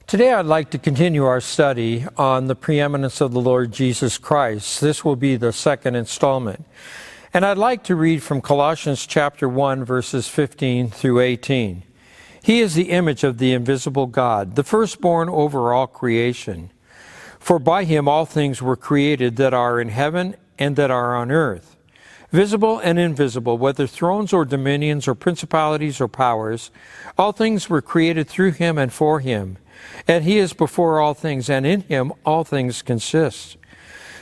Today I'd like to continue our study on the preeminence of the Lord Jesus Christ. This will be the second installment. And I'd like to read from Colossians Chapter 1, verses 15 through 18. He is the image of the invisible God, the firstborn over all creation. For by him all things were created that are in heaven and that are on earth, visible and invisible, whether thrones or dominions or principalities or powers. All things were created through him and for him. And he is before all things, and in him all things consist.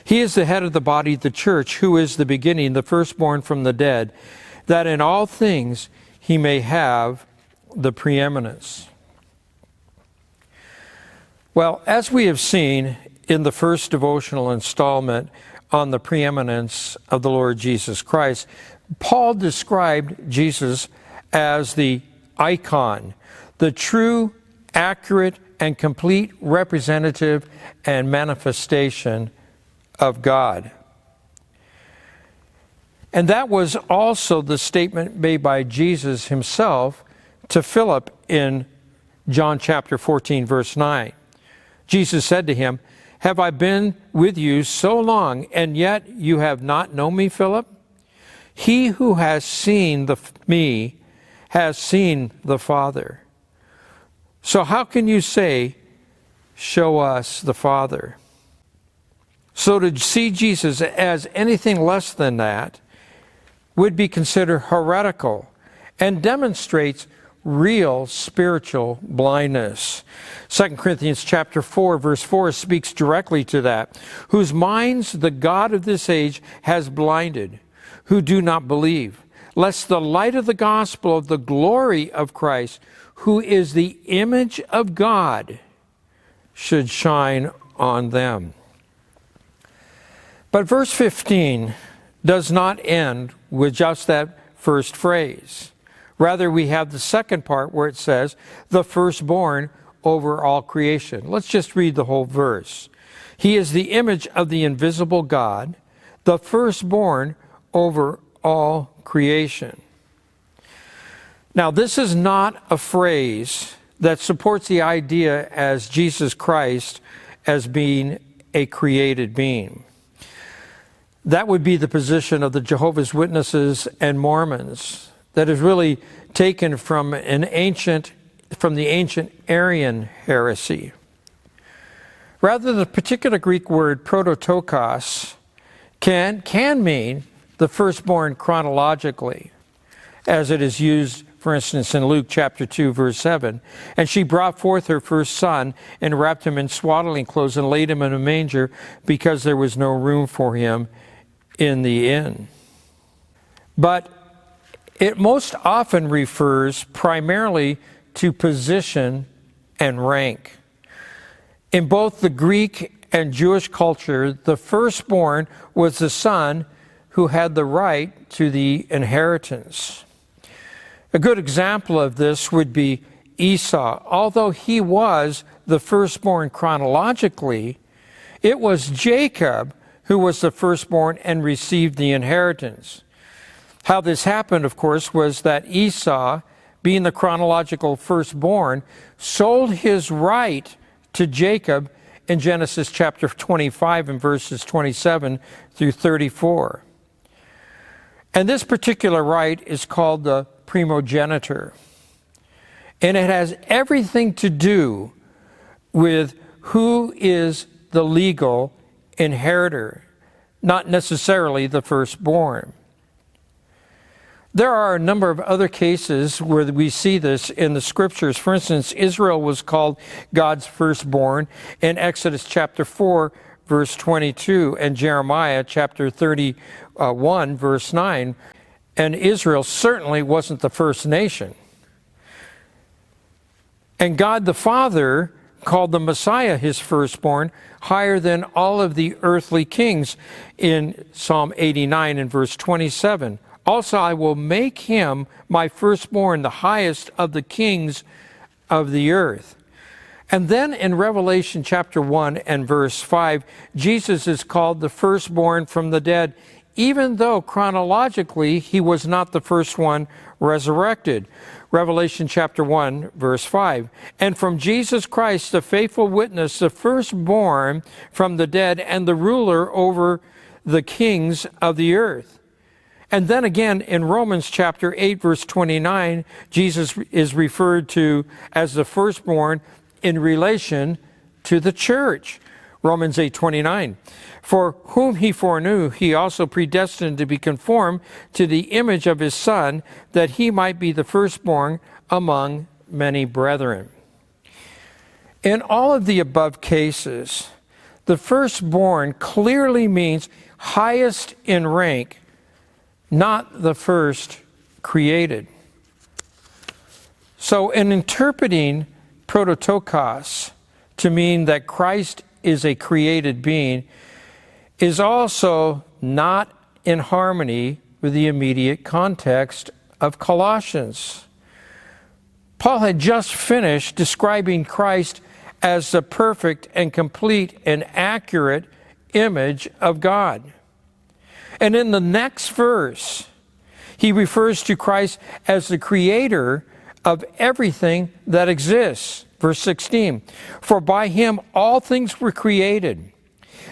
He is the head of the body, the church, who is the beginning, the firstborn from the dead, that in all things he may have the preeminence. Well, as we have seen in the first devotional installment on the preeminence of the Lord Jesus Christ, Paul described Jesus as the icon, the true, accurate, and complete representative and manifestation of God. And that was also the statement made by Jesus himself to Philip in John chapter 14, verse 9. Jesus said to him, "Have I been with you so long, and yet you have not known me, Philip? He who has seen me has seen the Father. So how can you say, 'Show us the Father'?" So to see Jesus as anything less than that would be considered heretical and demonstrates real spiritual blindness. 2 Corinthians chapter 4, verse 4 speaks directly to that. "Whose minds the God of this age has blinded, who do not believe, lest the light of the gospel of the glory of Christ, who is the image of God, should shine on them." But verse 15 does not end with just that first phrase. Rather, we have the second part where it says, "the firstborn over all creation." Let's just read the whole verse. "He is the image of the invisible God, the firstborn over all creation." Now, this is not a phrase that supports the idea as Jesus Christ as being a created being. That would be the position of the Jehovah's Witnesses and Mormons. That is really taken from the ancient Arian heresy. Rather, the particular Greek word prototokos can mean the firstborn chronologically, as it is used, for instance, in Luke chapter 2, verse 7. "And she brought forth her first son, and wrapped him in swaddling clothes, and laid him in a manger, because there was no room for him in the inn." But it most often refers primarily to position and rank. In both the Greek and Jewish culture, the firstborn was the son who had the right to the inheritance. A good example of this would be Esau. Although he was the firstborn chronologically, it was Jacob who was the firstborn and received the inheritance. How this happened, of course, was that Esau, being the chronological firstborn, sold his right to Jacob in Genesis chapter 25 and verses 27 through 34. And this particular right is called the Primogenitor. And it has everything to do with who is the legal inheritor, not necessarily the firstborn. There are a number of other cases where we see this in the scriptures. For instance, Israel was called God's firstborn in Exodus chapter 4, verse 22, and Jeremiah chapter 31, verse 9. And Israel certainly wasn't the first nation. And God the Father called the Messiah his firstborn, higher than all of the earthly kings in Psalm 89 and verse 27. "Also I will make him my firstborn, the highest of the kings of the earth." And then in Revelation chapter 1 and verse 5, Jesus is called the firstborn from the dead, even though chronologically he was not the first one resurrected. Revelation chapter 1, verse 5. And from Jesus Christ, the faithful witness, the firstborn from the dead, and the ruler over the kings of the earth. And then again in Romans chapter 8, verse 29, Jesus is referred to as the firstborn in relation to the church. Romans 8:29. For whom he foreknew, he also predestined to be conformed to the image of his Son, that he might be the firstborn among many brethren. In all of the above cases, the firstborn clearly means highest in rank, not the first created. So in interpreting prototokos to mean that Christ is a created being is also not in harmony with the immediate context of Colossians. Paul had just finished describing Christ as the perfect and complete and accurate image of God. And in the next verse, he refers to Christ as the creator of everything that exists. Verse 16, for by him all things were created,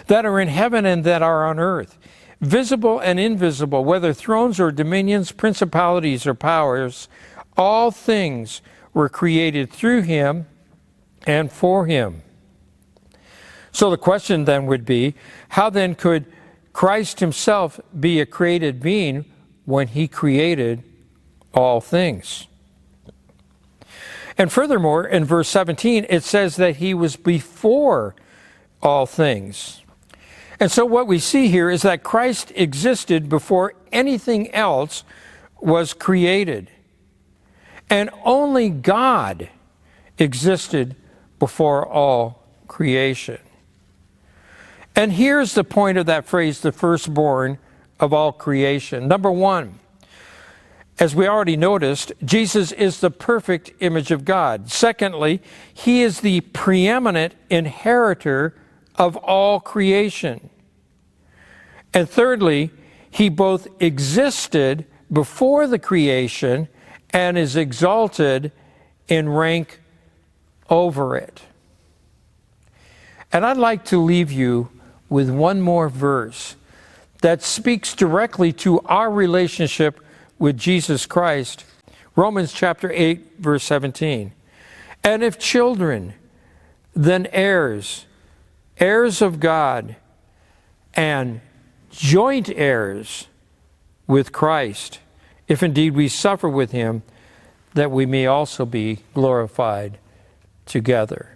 that are in heaven and that are on earth, visible and invisible, whether thrones or dominions, principalities or powers, all things were created through him and for him. So the question then would be, how then could Christ himself be a created being when he created all things? And furthermore, in verse 17, it says that he was before all things. And so what we see here is that Christ existed before anything else was created. And only God existed before all creation. And here's the point of that phrase, the firstborn of all creation. Number one, as we already noticed, Jesus is the perfect image of God. Secondly, he is the preeminent inheritor of all creation. And thirdly, he both existed before the creation and is exalted in rank over it. And I'd like to leave you with one more verse that speaks directly to our relationship with Jesus Christ. Romans chapter 8, verse 17. And if children, then heirs, heirs of God, and joint heirs with Christ, if indeed we suffer with him, that we may also be glorified together.